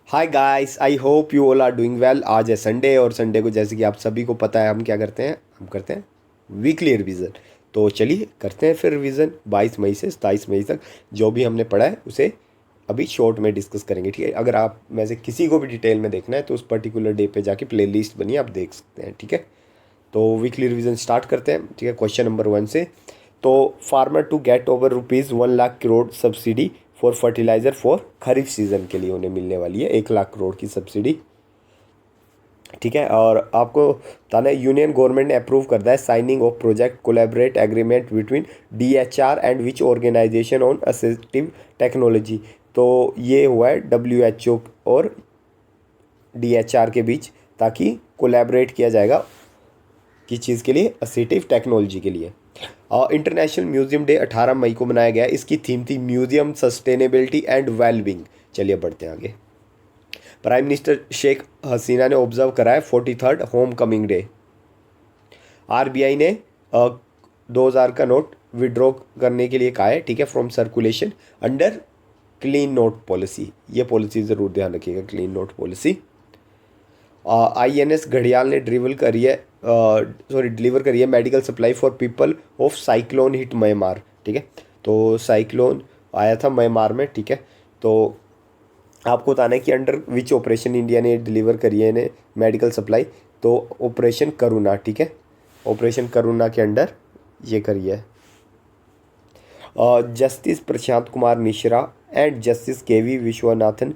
Hi guys, I hope you all are doing well. आज है Sunday और Sunday को जैसे कि आप सभी को पता है हम क्या करते हैं, हम करते हैं वीकली रिवीजन। तो चलिए करते हैं फिर रिवीजन 22 मई से 27 मई तक जो भी हमने पढ़ा है उसे अभी शॉर्ट में डिस्कस करेंगे। ठीक है, अगर आप में से किसी को भी डिटेल में देखना है तो उस पर्टिकुलर डे पे जाके प्ले लिस्ट बनी आप देख सकते हैं। ठीक है, तो वीकली रिवीजन स्टार्ट करते हैं। ठीक है, क्वेश्चन नंबर 1 से। तो farmer to get over ₹1 lakh crore subsidy for fertilizer for kharif season के लिए उन्हें मिलने वाली है 1 लाख करोड़ की सब्सिडी। ठीक है, और आपको बताना है यूनियन गवर्नमेंट ने अप्रूव करता है signing of project collaborate agreement between DHR and which organisation on assistive technology. तो ये हुआ है WHO और DHR के बीच, ताकि कोलैबोरेट किया जाएगा किस चीज़ के लिए, असिस्टिव टेक्नोलॉजी के लिए। इंटरनेशनल म्यूजियम डे 18 मई को मनाया गया। इसकी थीम थी म्यूजियम सस्टेनेबिलिटी एंड वेलबींग। चलिए बढ़ते हैं आगे। प्राइम मिनिस्टर शेख हसीना ने ऑब्जर्व करा है 43rd home coming day. RBI ने 2000 का नोट विड्रॉ करने के लिए कहा है। ठीक है, from circulation under clean note policy. ये पॉलिसी ज़रूर ध्यान रखिएगा, क्लीन नोट पॉलिसी। INS घड़ियाल ने डिलीवर करी है medical supply for people of cyclone hit Myanmar. ठीक है, तो साइक्लोन आया था म्यांमार में। ठीक है, तो आपको बताना है कि अंडर विच ऑपरेशन इंडिया ने डिलीवर करी है इन्हें मेडिकल सप्लाई। तो ऑपरेशन करुणा। ठीक है, ऑपरेशन करुणा के अंडर ये करी है। Justice Prashant Kumar Mishra and justice KV Viswanathan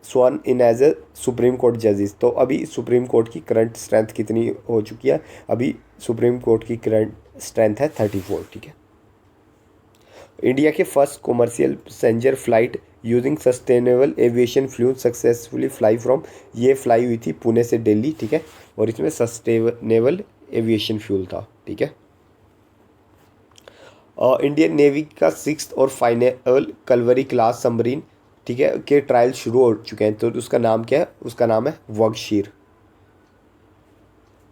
sworn in as a Supreme Court जजेस। तो अभी सुप्रीम कोर्ट की करंट स्ट्रेंथ कितनी हो चुकी है? अभी सुप्रीम कोर्ट की करंट स्ट्रेंथ है 34। ठीक है, इंडिया के first commercial passenger flight using sustainable aviation fuel successfully fly from, ये फ्लाई हुई थी पुणे से दिल्ली। ठीक है, और इसमें सस्टेनेबल एविएशन फ्यूल था। ठीक है, इंडियन नेवी का 6th और फाइनल कलवरी क्लास सबमरीन, ठीक है, के ट्रायल शुरू हो चुके हैं। तो उसका नाम क्या है? उसका नाम है वर्कशीर।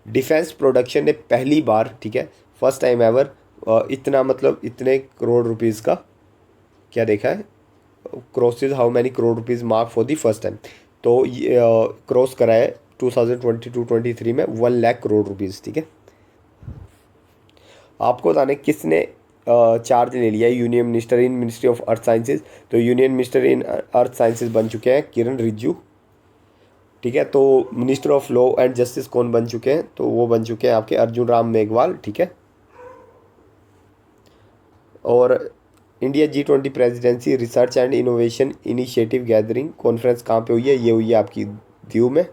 डिफेंस प्रोडक्शन ने पहली बार, ठीक है, फर्स्ट टाइम एवर इतना मतलब इतने करोड़ रुपीज़ का क्या देखा है, crosses how many crore rupees mark for the first time. तो ये क्रॉस करा है 2022-23 में 1 लाख करोड़ रुपीज़। ठीक है, आपको बताने किसने चार्ज ले लिया है union minister in ministry of earth sciences. तो union minister in earth sciences बन चुके हैं किरण रिजिजू। ठीक है, तो minister of law and justice कौन बन चुके हैं? तो वो बन चुके हैं आपके अर्जुन राम मेघवाल। ठीक है, और India G20 presidency research and innovation initiative gathering conference कहाँ पे हुई है? ये हुई है आपकी दीव में।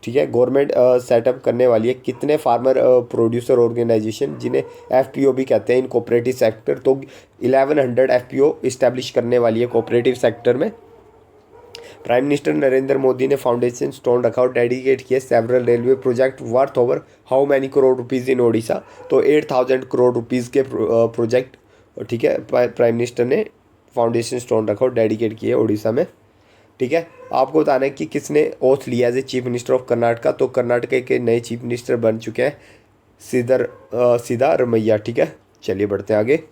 ठीक है, गवर्नमेंट सेटअप करने वाली है कितने फार्मर प्रोड्यूसर ऑर्गेनाइजेशन, जिन्हें FPO भी कहते हैं इन कोऑपरेटिव सेक्टर। तो 1100 FPO इस्टेब्लिश करने वाली है कोऑपरेटिव सेक्टर में। प्राइम मिनिस्टर नरेंद्र मोदी ने फाउंडेशन स्टोन रखा और डेडिकेट किए several railway project worth over how many crore rupees in Odisha. तो 8000 करोड़ रुपीज़ के प्रोजेक्ट, ठीक है, प्राइम मिनिस्टर ने फाउंडेशन स्टोन रखा और डेडिकेट किए उड़ीसा में। ठीक है, आपको बताना है कि किसने ओथ लिया as a chief minister of Karnataka. तो कर्नाटक के नए चीफ मिनिस्टर बन चुके हैं सिद्धारमैया। ठीक है, चलिए बढ़ते हैं आगे।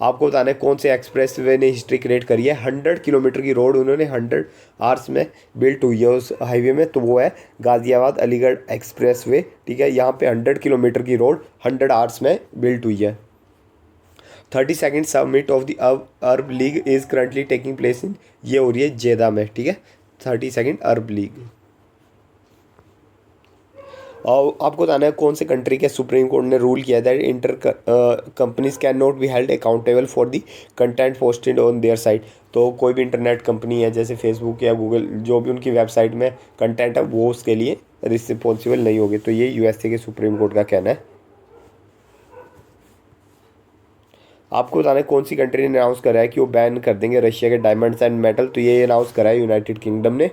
आपको बताना है कौन से एक्सप्रेस वे ने हिस्ट्री क्रिएट करी है। 100 किलोमीटर की रोड उन्होंने 100 आवर्स में बिल्ट हुई है उस हाईवे में। तो वो है गाज़ियाबाद अलीगढ़ एक्सप्रेस वे। ठीक है, यहाँ पे 100 किलोमीटर की रोड 100 आवर्स में बिल्ट हुई है। 32nd summit of the Arab league is currently taking place in, ये हो रही है जेदा में। ठीक है, 32nd अरब लीग। और आपको बताना है कौन से कंट्री के सुप्रीम कोर्ट ने रूल किया that inter companies can not be held accountable for the content posted on their site. तो कोई भी इंटरनेट कंपनी है जैसे फेसबुक या गूगल, जो भी उनकी वेबसाइट में कंटेंट है वो उसके लिए रिस्पॉन्सिबल नहीं होगी। तो ये USA के सुप्रीम कोर्ट का कहना है। आपको बताना है कौन सी कंट्री ने अनाउंस करा है कि वो बैन कर देंगे रशिया के डायमंड्स एंड मेटल। तो ये अनाउंस करा है यूनाइटेड किंगडम ने।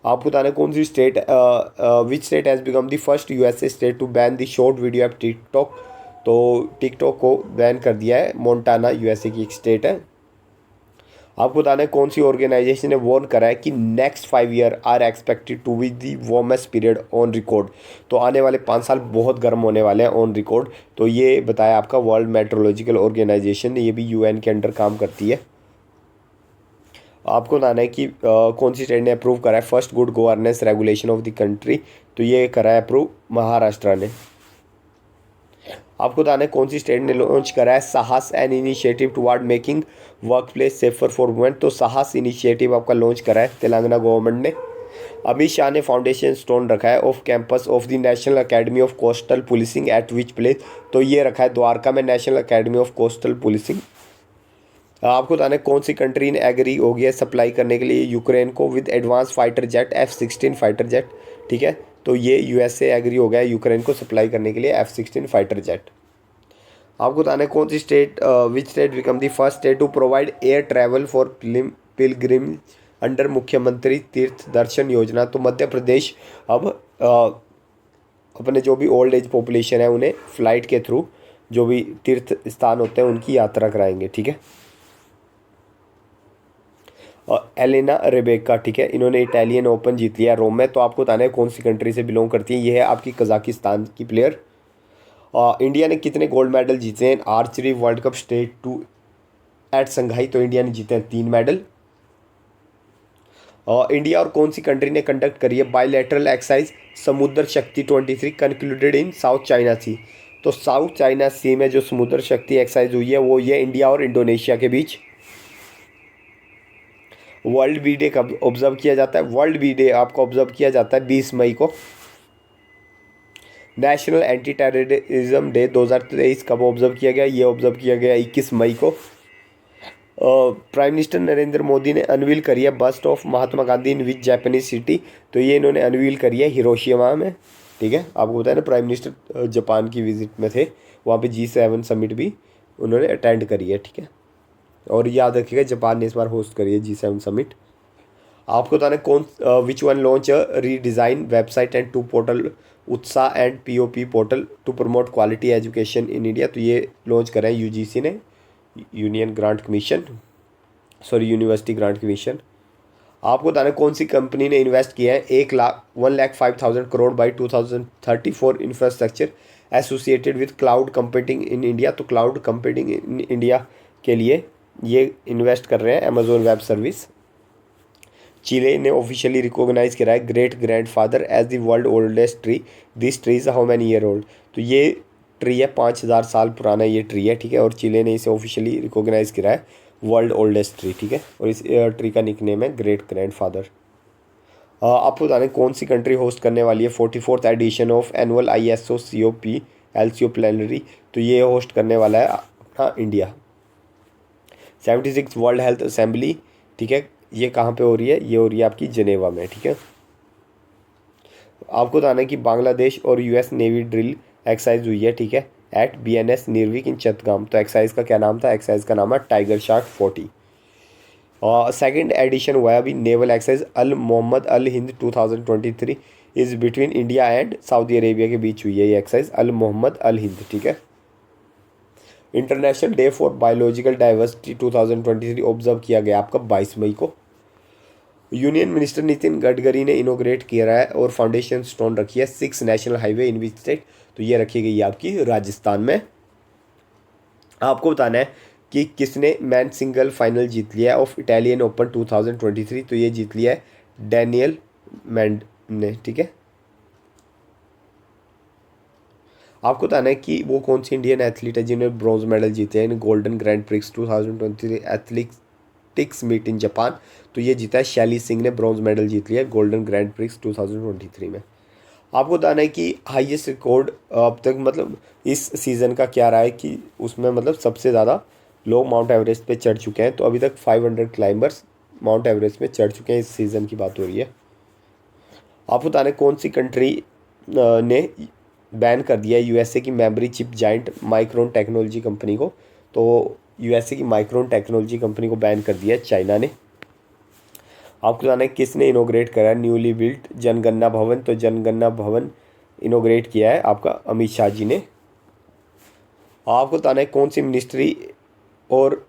आपको बताना है कौन सी state, which state has become the first USA state to ban the short video app TikTok. तो टिकटॉक को बैन कर दिया है मोन्टाना, USA की एक स्टेट है। आपको बताना है कौन सी ऑर्गेनाइजेशन ने वार्न करा है कि next 5 year are expected to be the warmest period on record. तो आने वाले 5 साल बहुत गर्म होने वाले हैं ऑन रिकॉर्ड। तो ये बताया आपका वर्ल्ड मेट्रोलॉजिकल ऑर्गेनाइजेशन ने, ये भी UN के अंडर काम करती है। आपको बताना है कि कौन सी स्टेट ने अप्रूव करा है first good governance regulation of the country, तो ये करा है अप्रूव महाराष्ट्र ने। आपको बताना है कौन सी स्टेट ने लॉन्च करा है साहस an initiative toward making work place safer for women, तो साहस इनिशिएटिव आपका लॉन्च करा है तेलंगाना गवर्नमेंट ने। अमित शाह ने फाउंडेशन स्टोन रखा है off campus of the national academy of coastal policing eight which place, तो ये रखा है द्वारका में national academy of coastal policing. आपको बताना है कौन सी कंट्री ने एग्री हो गया सप्लाई करने के लिए यूक्रेन को with advance fighter jet F-16 fighter jet, ठीक है। तो ये यूएसए एग्री हो गया यूक्रेन को सप्लाई करने के लिए F-16 फाइटर जेट। आपको बताना है कौन सी state which state become the first state to provide air travel for pilgrim under मुख्यमंत्री तीर्थ दर्शन योजना, तो मध्य प्रदेश अब अपने जो भी ओल्ड एज पॉपुलेशन है उन्हें फ्लाइट के थ्रू जो भी तीर्थ स्थान होते हैं उनकी यात्रा कराएंगे, ठीक है। और एलेना रेबेका, ठीक है, इन्होंने इटालियन ओपन जीत लिया रोम में, तो आपको बताना है कौन सी कंट्री से बिलोंग करती है, ये है आपकी कजाकिस्तान की प्लेयर। इंडिया ने कितने गोल्ड मेडल जीते हैं archery world cup stage two at Shanghai, तो इंडिया ने जीते हैं 3 मेडल। इंडिया और कौन सी कंट्री ने कंडक्ट करी है बायलैटरल एक्सरसाइज समुद्र शक्ति 23 कंक्लूडेड इन साउथ चाइना सी, तो साउथ चाइना सी में जो समुद्र शक्ति एक्सरसाइज हुई है वो ये इंडिया और इंडोनेशिया के बीच। वर्ल्ड बी डे कब ऑब्जर्व किया जाता है, वर्ल्ड बी डे आपको ऑब्जर्व किया जाता है 20 मई को। नेशनल एंटी टेररिज्म डे 2023 कब ऑब्जर्व किया गया, ये ऑब्जर्व किया गया 21 मई को। प्राइम मिनिस्टर नरेंद्र मोदी ने अनवील करी है bust of Mahatma Gandhi in which Japanese city, तो ये इन्होंने अनवील करी है हिरोशिमा में, ठीक है। आपको पता है ना प्राइम मिनिस्टर जापान की विजिट में थे, वहाँ पे G7 समिट भी उन्होंने अटेंड करी है, ठीक है। और याद रखिएगा जापान ने इस बार होस्ट करी है G7 समिट। आपको बताना कौन which one launch redesign website and two portal Utsah and POP portal to promote quality education in India, तो ये लॉन्च करें UGC ने, union grant commission, sorry university grant commission. आपको बताना कौन सी कंपनी ने इन्वेस्ट किया है 1,05,000 crore by 2030 for infrastructure associated with cloud computing in India, तो क्लाउड कंप्यूटिंग इन इंडिया के लिए ये इन्वेस्ट कर रहे हैं अमेजोन वेब सर्विस। चिले ने ऑफिशियली रिकॉग्नाइज करा है great grandfather as the world oldest tree, this tree is how many year old, तो ये ट्री है 5,000 साल पुराना ये ट्री है, ठीक है। और चिले ने इसे ऑफिशियली रिकॉग्नाइज करा है वर्ल्ड ओल्डेस्ट ट्री, ठीक है। और इस ट्री का निकनेम है ग्रेट ग्रैंडफादर। आपको बताने कौन सी कंट्री होस्ट करने वाली है 44th edition of annual ISO COP LCO plenary, तो ये होस्ट करने वाला है अपना इंडिया। 76 वर्ल्ड हेल्थ असेंबली, ठीक है, ये कहाँ पे हो रही है, ये हो रही है आपकी जनेवा में, ठीक है। आपको बताना है कि बांग्लादेश और US नेवी ड्रिल एक्सरसाइज हुई है, ठीक है, एट BNS निर्विक इन चटगाम, तो एक्सरसाइज का क्या नाम था, एक्सरसाइज का नाम है टाइगर शार्क 40। और सेकेंड एडिशन हुआ है अभी naval exercise Al Mohammed Al Hind 2023 is between India and Saudi Arabia के बीच हुई है ये exercise Al Mohammed Al Hind, ठीक है। International day for biological diversity 2023 observe किया गया आपका 22 मई को। यूनियन मिनिस्टर नितिन गडकरी ने इनोग्रेट किया है और फाउंडेशन स्टोन रखी है 6 national highway in which state, तो ये रखी गई है आपकी राजस्थान में। आपको बताना है कि किसने मैन सिंगल फाइनल जीत लिया है ऑफ इटालियन ओपन 2023, तो ये जीत लिया है डैनियल मैंड ने, ठीक है। आपको बताना है कि वो कौन सी इंडियन एथलीट है जिन्होंने ब्रॉन्ज मेडल जीते हैं in golden grand prix 2023 athletics meet in Japan, तो ये जीता है शैली सिंह ने ब्रॉन्ज मेडल जीत लिया गोल्डन ग्रैंड प्रिक्स 2023 में। आपको बताना है कि हाईएस्ट रिकॉर्ड अब तक मतलब इस सीज़न का क्या रहा है कि उसमें मतलब सबसे ज़्यादा लोग माउंट एवरेस्ट पे चढ़ चुके हैं, तो अभी तक 500 क्लाइंबर्स माउंट एवरेस्ट पे चढ़ चुके हैं, इस सीज़न की बात हो रही है। आपको बताना है कौन सी कंट्री ने बैन कर दिया है USA की memory chip giant micron technology company को, तो USA की माइक्रोन टेक्नोलॉजी कंपनी को बैन कर दिया है चाइना ने। आपको बताना है किसने इनोग्रेट करा है न्यूली बिल्ट जनगणना भवन, तो जनगणना भवन इनोग्रेट किया है आपका अमित शाह जी ने। आपको बताना है कौन सी मिनिस्ट्री और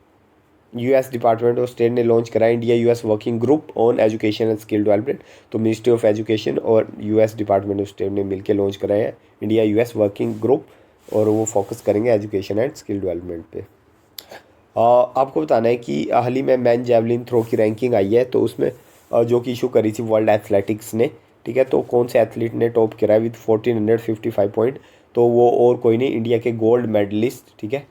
US डिपार्टमेंट ऑफ स्टेट ने लॉन्च करा है India US working group on education and skill development, तो मिनिस्ट्री ऑफ एजुकेशन और US डिपार्टमेंट ऑफ स्टेट ने मिलकर लॉन्च कराया है इंडिया US वर्किंग ग्रुप, और वो फोकस करेंगे एजुकेशन एंड स्किल डेवलपमेंट पे। आपको बताना है कि हाल ही में मैन जेवलिन थ्रो की रैंकिंग आई है, तो उसमें जो कि इशू करी थी वर्ल्ड एथलेटिक्स ने, ठीक है। तो कौन से एथलीट ने टॉप करा है विद 1455 पॉइंट, तो वो और कोई नहीं, इंडिया के गोल्ड मेडलिस्ट, ठीक है,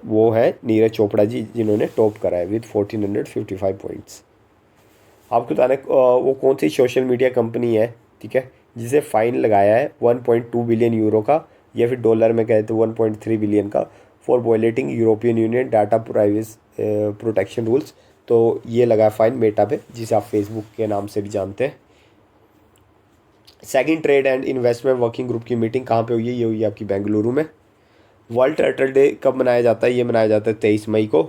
वो है नीरज चोपड़ा जी, जिन्होंने टॉप करा है विद 1455 पॉइंट्स। आपको बताना है वो कौन सी सोशल मीडिया कंपनी है, ठीक है, जिसे फ़ाइन लगाया है 1.2 बिलियन यूरो का, या फिर डॉलर में कहते हैं 1.3 बिलियन का, for violating European union data privacy protection rules. तो ये लगा फ़ाइन मेटा पे, जिसे आप फेसबुक के नाम से भी जानते हैं। Second trade and investment working group की मीटिंग कहाँ पे हुई है? ये हुई है आपकी बेंगलुरु में। वर्ल्ड टर्टल डे कब मनाया जाता है? ये मनाया जाता है 23 मई को।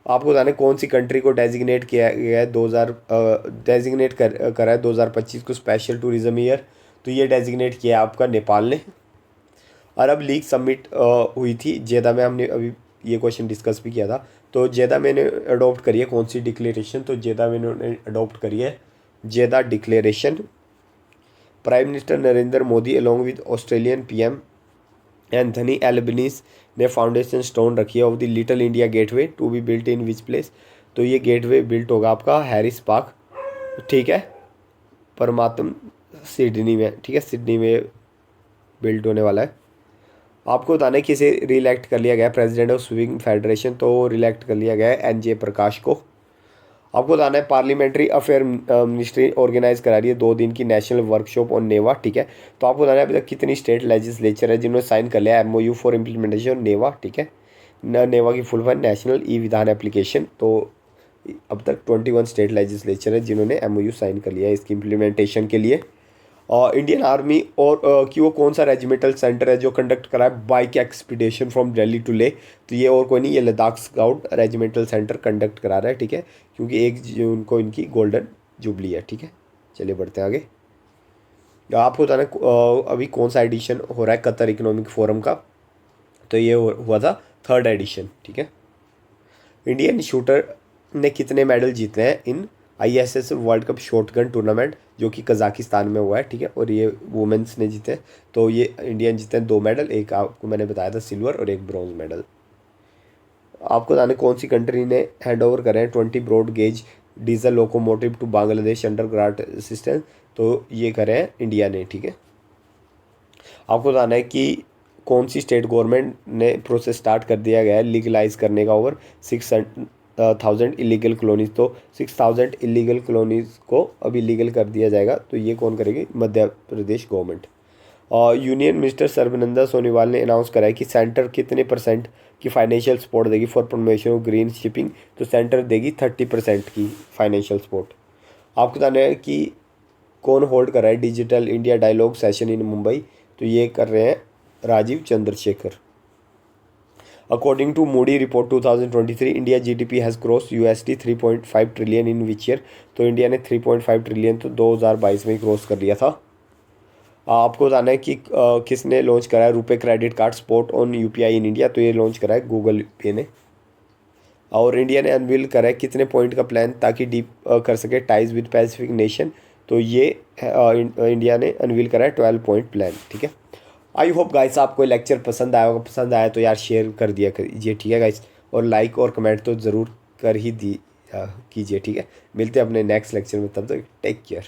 आपको बताना है कौन सी कंट्री को डेजिग्नेट किया गया है 2000 डेजिग्नेट करा है 2025 को स्पेशल टूरिज्म ईयर? तो ये डेजिग्नेट किया है आपका नेपाल ने। अरब लीग समिट हुई थी जेदा में, हमने अभी ये क्वेश्चन डिस्कस भी किया था। तो जेदा में ने अडोप्ट करी है कौन सी डिक्लेरेशन? तो जेदा में ने अडोप्ट करी है Jeddah declaration. Prime minister Narendra Modi along with Australian PM Anthony Albanese ने फाउंडेशन स्टोन रखी है of the little India gateway to be built in which place? तो ये गेटवे बिल्ट होगा आपका हैरिस पार्क, ठीक है, परमात्म सिडनी में, ठीक है, सिडनी में बिल्ट होने वाला है। आपको बताना है किसे रिइलेक्ट कर लिया गया प्रेसिडेंट ऑफ स्विमिंग फेडरेशन? तो रिइलेक्ट कर लिया गया है एनजे प्रकाश को। आपको बताना है पार्लियामेंट्री अफेयर मिनिस्ट्री ऑर्गेनाइज करा रही है 2 दिन की नेशनल वर्कशॉप ऑन नेवा, ठीक है। तो आपको बताना है अभी तक कितनी स्टेट लेजिस्लेचर है जिन्होंने साइन कर लिया एमओयू फॉर इम्प्लीमेंटेशन नेवा, ठीक है। नेवा की फुल फॉर्म नेशनल ई विधान एप्लीकेशन। तो अब तक 21 स्टेट लेजिस्लेचर है जिन्होंने एमओयू साइन कर लिया है इसकी इम्प्लीमेंटेशन के लिए। इंडियन आर्मी और कि वो कौन सा रेजिमेंटल सेंटर है जो कंडक्ट करा है bike expedition from Delhi to Leh? तो ये और कोई नहीं, ये Ladakh scout regimental centre conduct करा रहा है, ठीक है, क्योंकि 1 जून को इनकी गोल्डन जुबली है, ठीक है। चलिए बढ़ते हैं आगे। आपको बताना अभी कौन सा एडिशन हो रहा है कतर इकोनॉमिक फोरम का? तो ये हुआ था 3rd एडिशन, ठीक है। इंडियन शूटर ने कितने मेडल जीते हैं इन ISS world cup shotgun tournament, जो कि कजाकिस्तान में हुआ है, ठीक है, और ये वुमेंस ने जीते। तो ये इंडियन जीते हैं 2 मेडल, एक आपको मैंने बताया था सिल्वर और एक ब्रॉन्ज मेडल। आपको बताने कौन सी कंट्री ने हैंड ओवर करें 20 broad gauge diesel locomotive to Bangladesh under grant assistance? तो ये करें इंडिया ने, ठीक है। आपको बताना है कि कौन सी स्टेट गवर्नमेंट ने प्रोसेस स्टार्ट कर दिया गया है लीगलाइज करने का ओवर 6,000 इलीगल कॉलोनीज? तो 6,000 इलीगल कॉलोनीज को अभी लीगल कर दिया जाएगा। तो ये कौन करेगी? मध्य प्रदेश गवर्नमेंट। और यूनियन मिनिस्टर सर्बानंद सोनोवाल ने अनाउंस करा है कि सेंटर कितने % की फाइनेंशियल सपोर्ट देगी for promotion of green shipping? तो सेंटर देगी 30% की फाइनेंशियल सपोर्ट। आपको बताना है कि कौन होल्ड कर रहा है digital India dialogue session in Mumbai? तो ये कर रहे हैं Rajeev Chandrasekhar. According to Moody report 2023 India GDP has cross USD 3.5 trillion in which year? तो इंडिया ने 3.5 ट्रिलियन तो 2022 में क्रॉस कर लिया था। आपको बताना है कि किसने लॉन्च करा है RuPay credit card support on UPI in India? तो ये लॉन्च करा है गूगल पे ने। और इंडिया ने अनवील करा है कितने पॉइंट का प्लान ताकि डीप कर सके टाइज विद पैसिफिक नेशन? तो ये इंडिया ने अनवील करा है 12 पॉइंट प्लान, ठीक है। आई होप गाइस आपको लेक्चर पसंद आया होगा, पसंद आया तो यार शेयर कर दिया कीजिए, ठीक है गाइस, और लाइक और कमेंट तो ज़रूर कर ही दी कीजिए, ठीक है। मिलते हैं अपने नेक्स्ट लेक्चर में, तब तक टेक केयर।